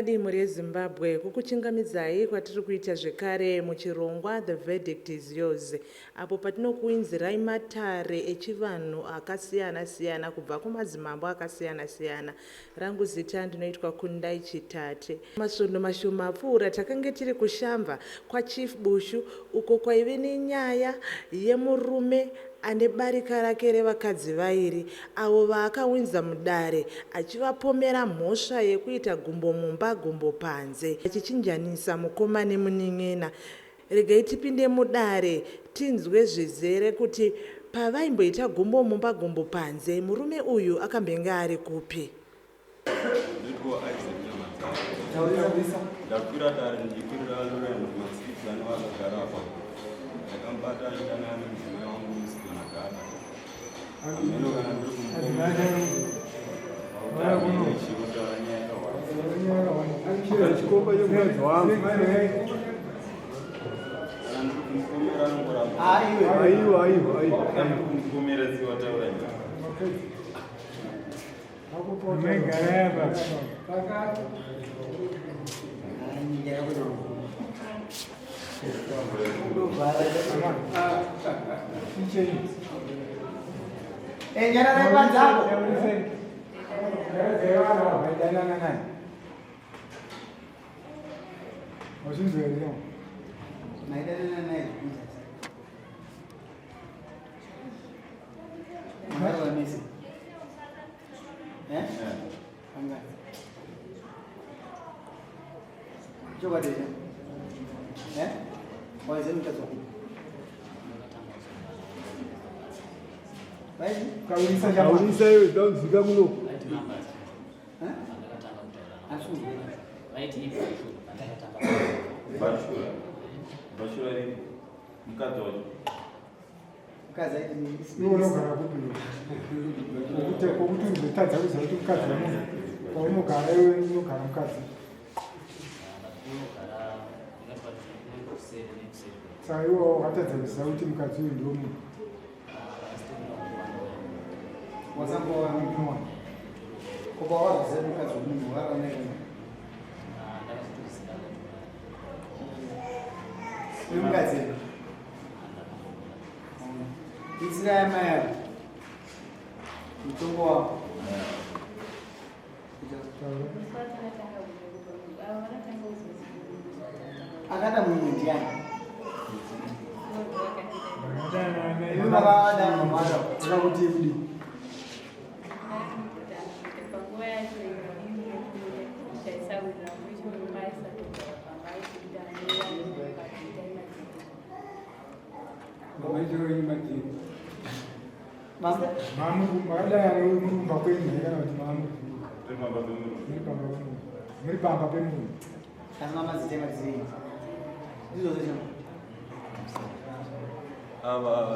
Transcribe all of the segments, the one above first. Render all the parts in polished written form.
Mwakadii muri yeZimbabwe kukuchingamidzai kwatiri kuita zvekare muchirongwa The Verdict is Yours, apo patinokuinzirai matare echivanhu akasiyana siyana kubva kumadzimambo akasiyana siyana. Rangu zita ndinoitwa Kundai Chitate. Masvondo mashoma apfuura takange tiri kushamba kwaChief BUSHU uko kwaive nenyaya yemurume ane barika rake revakadzi vairi avo vaakawinza mudare achivapomera mhosva yekuita gumbo mumba gumbo panze achichinjanisa mukoma nemunin'ena. Regai tipinde mudare tinzwe zvizere kuti pavaimboita gumbo mumba gumbo panze murume uyu akambenge ari kupi.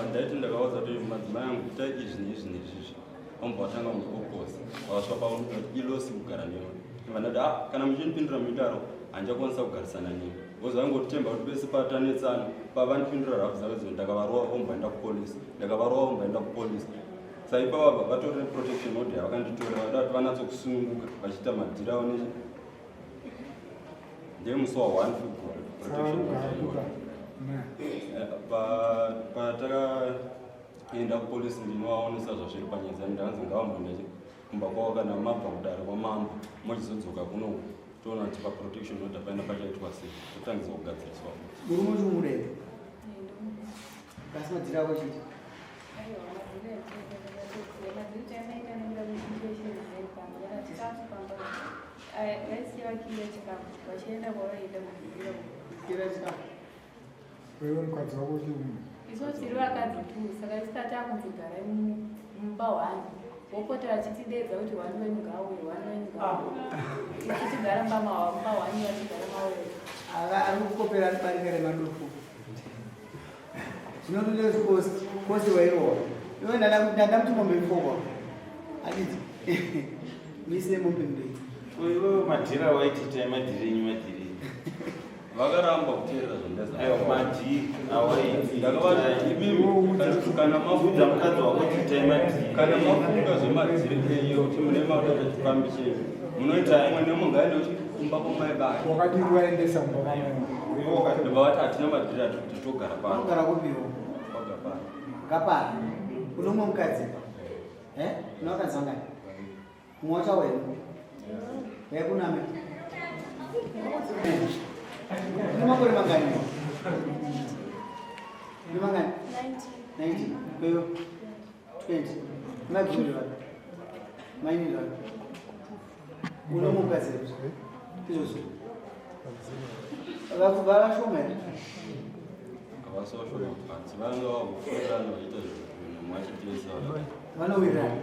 Ndaiti ndakauza kuti madzimai angu kuita izvi nezvi vambva vatanga mukokosi vasvapa ilosi kugara nemo vanati kana muchinipindura mitaro handichakwanisa kugarisana nemi vozi vangotitemba kuti pese patanetsana pavandipindura rafu dzavo dzino ndakavarova vomboenda kupolisi saipavabva vatori neprotection order vakanditora vada kuti vanatsokusununguka vachiita madhirawo nechi ndemusi wa 1 February protection order patakaenda kupolisi ndinovaonesa zvazviri panyadzani ndakanzi ngavambondeche kumba kwavo kana mabva kudare kwamambo mochizodzoka kunoku toona kuti paprotection order paenda pachaitwa sei totangisa kugadziriswa Isoti vakadzi tu saka isati akunzigara mumba wani wopota vachitidedza kuti wani wenyu ngauye tichigara mumba wani vachigara mauye ari kukopera barika remadufu zvinotodezikosi wairowa iwe ndamuti mombe mfokwa aditi mise mombe mbei iwe madhira waitita madhirenyu vakaramba kuteerera zvondazamati kana mabvudza mukadzi wako titai madhiri kana mafunga zvemadziri eyo kuti mune mauda chifambi chenyu munoita imwe nemungaende uchikumba kwamai baya wakati waendesa mumba mama ndobavati hatina madhira totogara pano Unogara kupiwo. wagara pano Kapana. Unomwe mukadzi. Unokadzi wangani? Mwacha wewe. Kuname. Makore mangani? Ni mangani? 90. Kweyo 20. Maguri wako. Maini wako. Unomwe mukadzi. Izozo. Vakubara shoma ere? avasoshoka pasi vanenge vakuforana vaita zvinhu machitesa Vanowirana.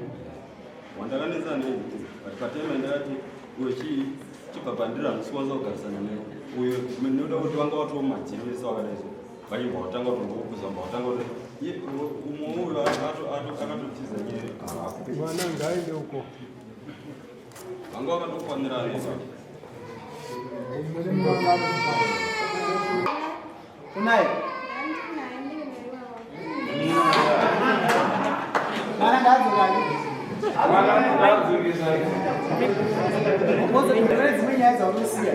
wandakanetsa nei patema ndakati chibva pandiri handisikuwanisa kugarisana newe uyo noda kuti vanga vatoo madzivisa wakadaiso vachibva vatanga kutongokuzamba vatanga kuti umwe uyo akatotiza nyere mwana ngaende uko vanga vakatofanirana Unaye? Mana ndazo gani? Mbozo ndinoweza mwenyaza usiya.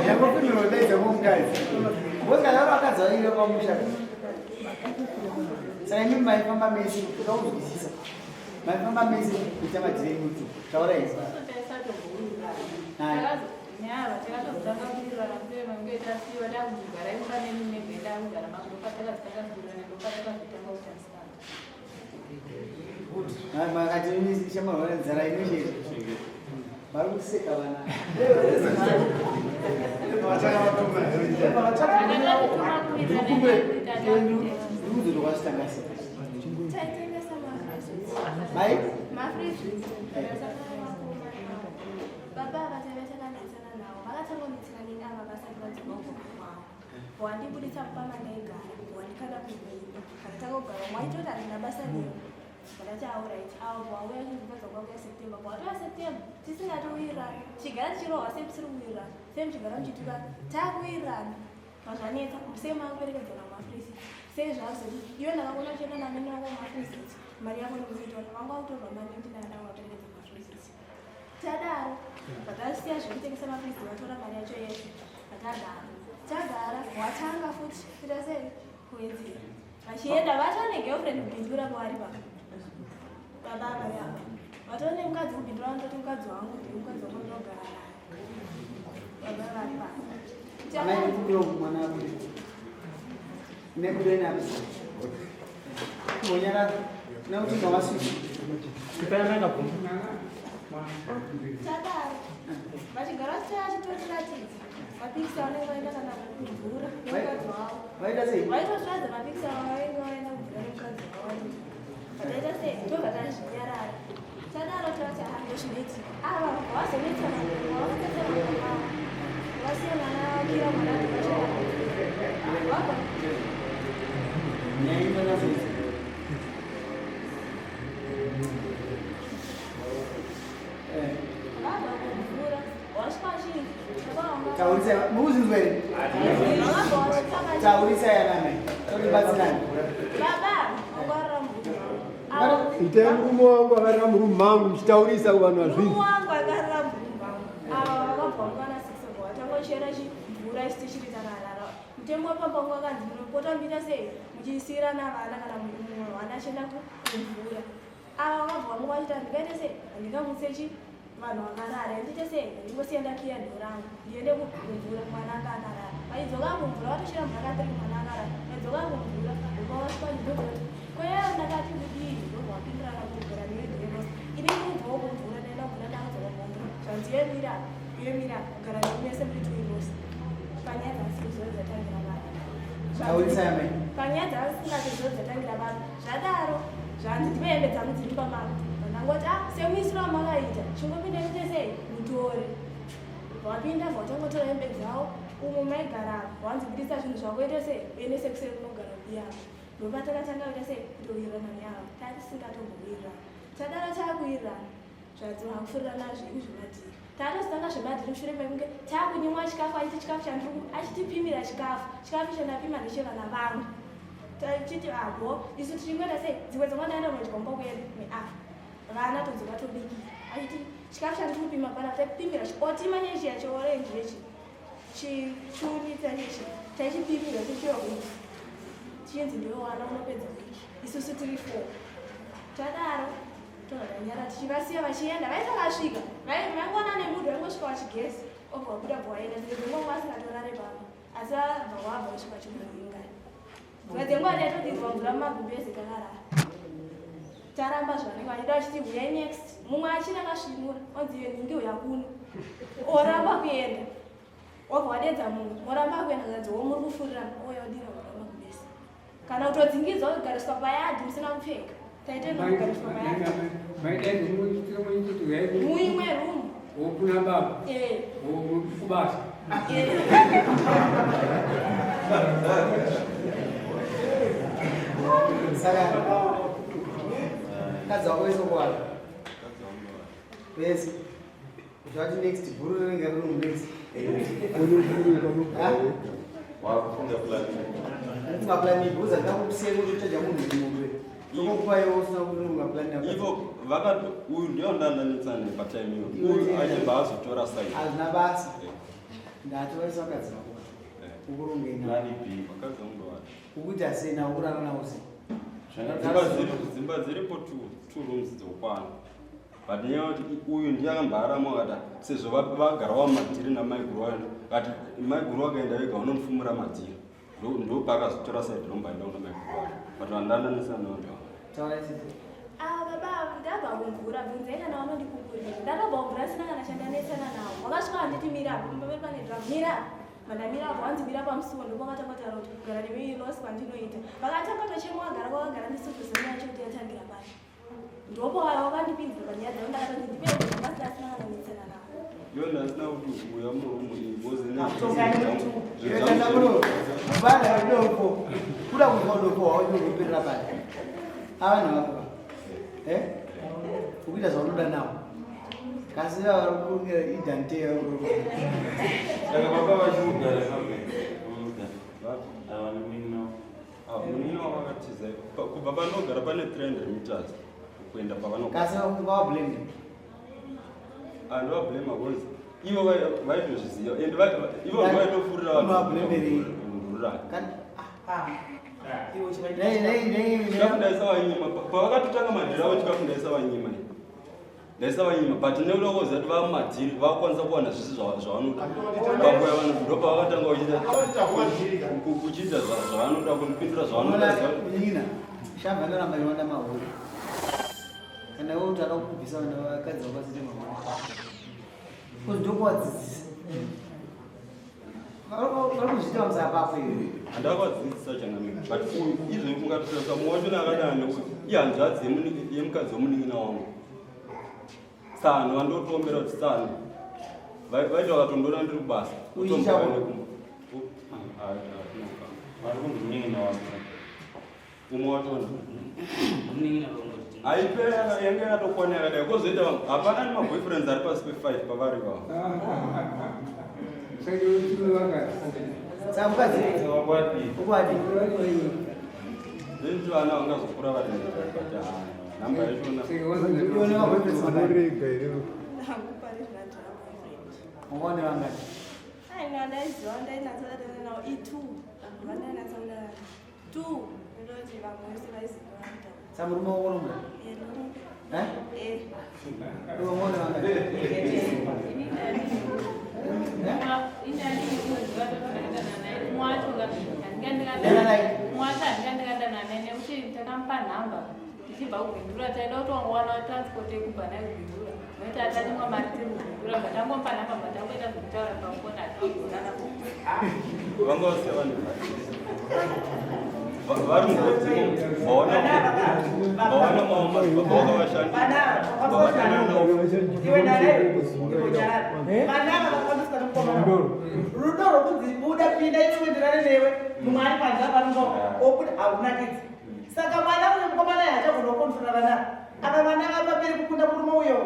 Yako kuti ndodaiza mumkazi. Mbozo yaro akaza ile kwa mushaka. Sasa nyumba ifamba mezi kutauzwisisa. Maifamba mezi kuchama dzire mutu. Taura hizo. Nyara takatoganga kurirana kuema ngoita siwa ndakugara imane nemegenda kugara makupataka takazurana ndopataka zvitanga kutasana Makati mimi shamarwara nzara inosheka. Vari kuseka vana. Rudzo rwakasitangasa. Mai? Baba vakatevetsana netsana navo vakatangomitsira nenava vasati vadzimauko kwavo wandibudisa kupama negara wandikanda kuimba akatanga kugara mwaitoti handina basa neo vandati auraiti avo wauya chizibvadza kwakuya septemba kwatoya septemba tisingatowirirana chigara tichirohwa sepisiri kuwirirana semuchigara muchitika takuwirirana mazvanetsa sei makuperekedzana mumafrisi sei zvazoti iwe ndakakona kuchenda namene wako mumafrisi mari yako nikuitora vanga kutorwa mari yekuti ndakada kuvaperekedza mumafrisi tadaro vakasiya zvekutengesa mafrisi vatora mari yacho yese tagara watanga futi kuita sei kuwedzera vachienda vatone girlfriend kubhindura pavari pababa yavo vatone mukadzi kubhindura vanototi mukadzi wangu ndi mukadzi wangu ndinogara naye baba vari pano Mwana kule. Nekule napo. Monyana na kuti ngawasisi. kipayana kapo tadaro vachigara chachitotiratidza mapikisa vanenge vaenda kana kuvhura nemukadzi wavo Vaita sei? vaitosvadza mapikisa vavenga vaenda kuvhura nemukadzi wavo vataita sei ndobva tazvinyarara tadaro tavati handozvineti ava vazonetsana vavakatetsana mwana vasiya mwana vakira mwana vachava Nyaimba nazo. vabva kuvhura wasvika chinzi Taurisa, muzvizwe. vabva wasvika Taurisa yaname. Totibatsirana. baba angwarira mbuzi iteni murume wangu akarira murume wangu muchitaurisa kuvanhu vazvinji murume wangu akarira mbuzi ava vakabva mukana 6 vatangochera chimvura isu tichiri takarara mutembo wepamba wangu akanzi munopota muita sei muchiisirana vana kana mumwe mwana achienda kumvura ava vakabva vamuka vachita ndikaite sei handingamutsechi vanhu vakarara ndiite sei ndingosienda kiya nhorangu ndiende kumvura mwana anga akarara vaidzoka kumvura vatochera mvura 3 mwana akarara vaidzoka kumvura ukavasvika ndidoboti kweyo ndakati kudii ndorwapindurana kugara nevedhemo ini kubvawo kumvura ndaenda mvura ndakadzoka kumvura zvanzi yemira kugara nemese muri tuinosi panyaya dzasingizove dzatangira vanhu Taurisa yame. panyaya dzasingazizove dzatangira vanhu zvadaro zvanzi ndivehembe dzangu dziri pamako vandangoti semuisiro wamakaita chingopinda kuite sei mutore vapinda vatangotora hembe dzavo umwe maigara wanzi budisa zvinhu zvakuite sei ende sekusei kunogara kuyavo ndopa takatanga kuita sei kutowirirana neyavo tatisingatombowirirana tadaro takuwirirana zvadzima kufurirana zvivi zvemadhiri tatositanga zvemadhiri mushure mekunge takunyimwa chikafu achiti chikafu chandiri achitipimira chikafu chandapima ndechevana vangu tachiti abo isu tiringoita sei dzimwe dzamwe ndaenda unodya muboko yedu neafa vana todzoka tobikira achiti chikafu chandiri kupima pana taipimira chipotima chechi chiorenji chechi chichunitsa chechi taichipimira chechiyokuti chinzi ndowana unopedza wiki isusu tiri 4 tadaro toda nyara tichivasiya vachienda vaita vasvika vaingona nemunhu vaingosvika vachigesi obva wabuda bwaenda dzimwe vasingatorare baba asi abva wabva usvika chimuringa mvura dzenguva taitodirwa mvura mumagumbi ese takarara taramba zvanenge vachida vachiti huyai next mumwe achina kasvinura onzive ningi uya kuno oramba kuenda wabva wadedza mumwe moramba kuenda kadzowo muri kufurirana ouya udira mvura mumagumbi ese kana kutodzingidzwa kugariswa payadhi musina kupfeka taitenda kugariswa payadhi muimwe rumu Okuna baba. Kubasa. Saka kadzi wako isokuwala besi kuti next bhuru rinenge riri munext ufunga plani bhuza ndakusiye kuti uchaja munhu mumwe tokupayo usina kuti unga plani ivo vakati uyu ndiyo ndandanitsane patime iyo uyu achibva azotora saidi hazvina basa ndatovaisa vakadzi vako ukurongena vakadzi vangovati ukuti asina ukurara nawo sei dzimba dziripo 2 rooms dzokwana but nyaya kuti uyu ndiye akambaarama akati sezvo vagara wamadhiri namaiguru wayo kati maiguru wakaenda vega unomufumura madhiri ndopakazotora saidi nombaenda kuna maiguru wayo but vandandanisana navo baba ndabva kumvura bvunzai kana vanondikukurira ndatobva kumvura asina kana chandanetsana nawo wakasvika vanditi mira pamberi pane drum mira mandamira apo wanzi mira pamusuwo ndopakatangotaura kuti kugara nemii losi kwandinoita vakatanga tochemwa wagara kwakagara ndisokuzana yacho kuti yatangira pari ndopo wakandipinzira panyaya dzavo ndakati ndipeimbasi asina kana kunetsana nawo iyo ndasina kuti uya murumu bana doko kuda kukodoko waonyokuperera bana avana vako ukuita zvaunoda nawo kasi vavarikurongira idanteya saka baba vachigara munino wakatiza kubva panogara pane 300 meters kuenda kasi vablende andovablema cause ivo vaitozviziva and ivo vaitofurira vanhurura chikafu ndaisa vanyima pavakatotanga madhiri avo chikafu ndaisa vanyima ndaisa vanyima but nekuda kuziva kuti vamadhiri vakukwanisa kuwana zvisi zvavanoda vakuya vanhu ndopavakatanga kuchiita zvavanoda kunipindura zvavanoda shamva ndaramba iwanda mahuri kana iwe kuti akakubvisa vana vakadzi vakasite mahuri kuti ndokuvadzidzisa vari kuzviita musapapo iwe handakavadzidzisa changamira but izvoi kungatosasa muwachona akadana ihanzvadzi yemukadzi womunin'ina wangu sano vandotombera kuti sano vaiti vakatondona ndiri kubasa umwe watona aipera yange yatokwana yakadai kozoita hapana nemaboyfriends ari pasi pe5 pavari vavo then vana vangazokura vari namba yachona ungone vangati ndaiziva ndainatsaatana nawo i2 vandainatsaudana 2 ndoti vamwe vese vaiziva samurume wokoromwe ungone vangati mwacho handikandikandana naye nekuti takamupa nhamba tichibva kugwindura taida kutowana transport yekubva naye kugwindura noita atatimwa mari tiri kugwindura batangompa nhamba batangoita zvekutaura pamufoni atigonana vanga vasiya vanhu vari mugoti vaona rudo rwokunzi buda pinda inoenderana newe mumwe ari panza panonga okuti haunakidzi saka mwana uyo mukomana yachagona kukontrola vana ava vana vapaperi kukunda murume uyo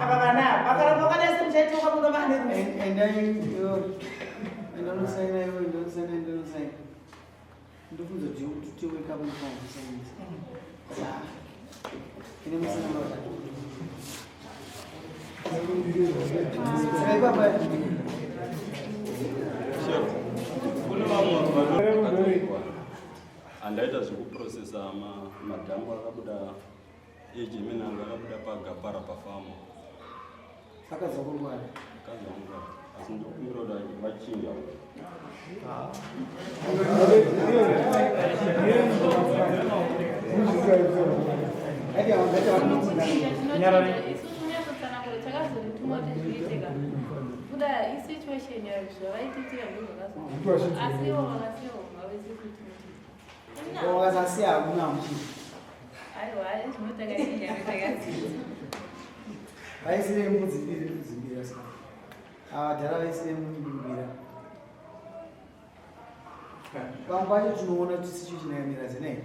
ava vana vakaramba vakadaise muchaitoka muno vaneruendanosaina ndofunza kuti tiwekamukamusainisa ine musina kune vamwe vakadzokwa handaita zvekuprocesa madhambu akabuda ejemenanga akabuda pagapara pafamu akadzokungwara asi ndikumbira kuti vachinja wakazasiya hakuna muchii vaisire mbudzi mbiri kudzimbira avadhara vaisire mumbira vamwe vacho tinoona tisicho chinayamira zinei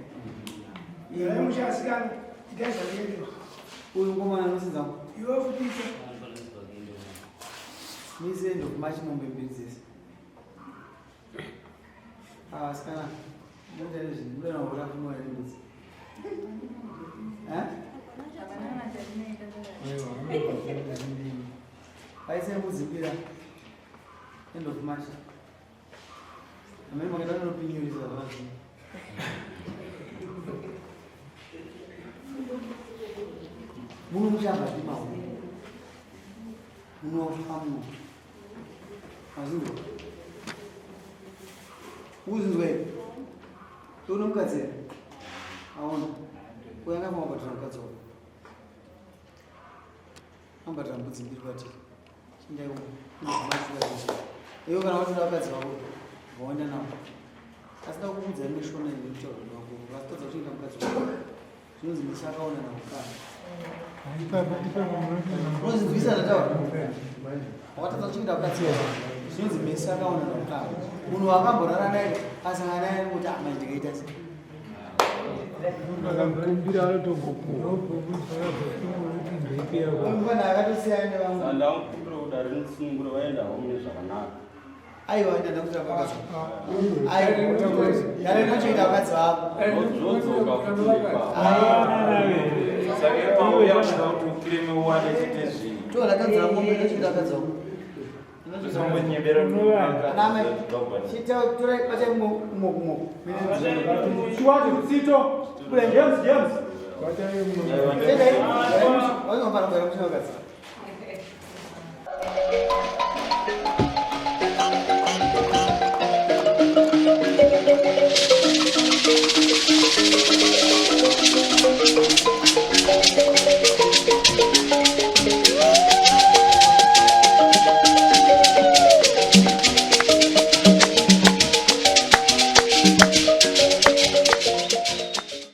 uyu ngomana anosinza misire ndokumachimombe mbiri dzese asikana mudanaurakumuwa nembudzi vaisire mudzimbira endokumacha amene makaita anopinyurisa zvavazvi muno muchamba timawo munofamuno mazvinzwa uzinzwe tono mukadzera aona kuyanga mabatira mukadzi wako ambatira mbudzi mbiri kwati chindaiwo kunokumachukaizvo iwo kana watoda vakadzi vako vaenda navo asida kukudza imeshona nekutaura wako vasitadza kuchinga mukadzi wako zvinonzi misi akaona nakukana unozinzwisana taura wakatadza kuchingira vakadzi wako zvinonzi misi akaona nakukana munhu wakamborara naye asangana naye kuti amandikaita se akamukumbira umufana akatosiyana nevamwe ndamukumbira kuti ari musunguro vaenda homune zvakanaka aiwa ndanda kuti vakadzi yare nochoita vakadzi vako zvodzoka tolakadzira mombe nochoita vakadzi vako James. James.